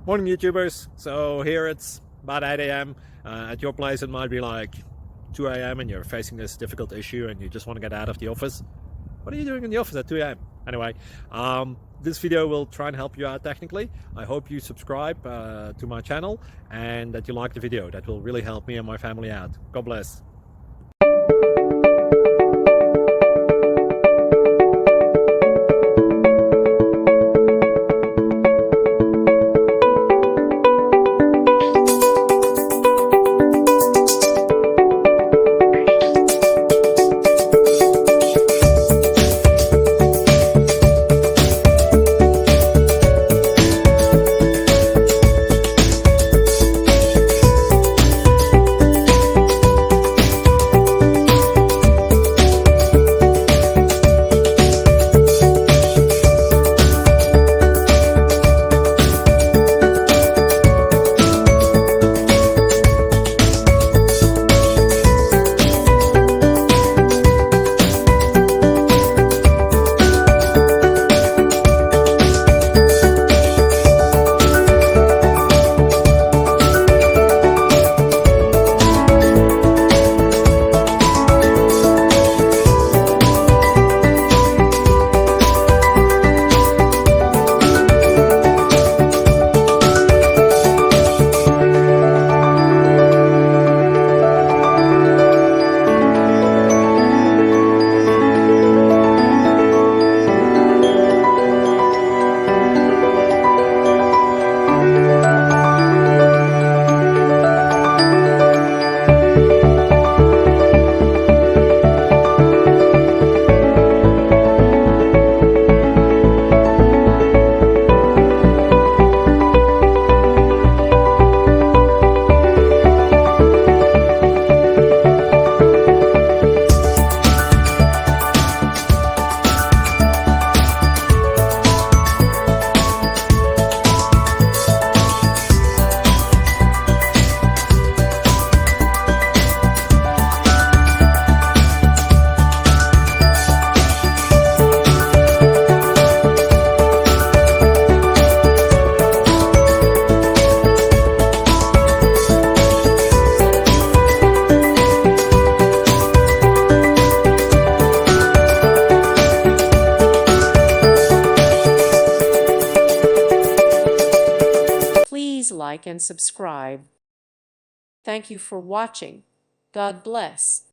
Morning YouTubers. So here it's about 8 a.m. At your place it might be like 2 a.m. and you're facing this difficult issue and you just want to get out of the office. What are you doing in the office at 2 a.m.? Anyway, this video will try and help you out technically. I hope you subscribe to my channel and that you like the video. That will really help me and my family out. God bless. Please like and subscribe. Thank you for watching. God bless.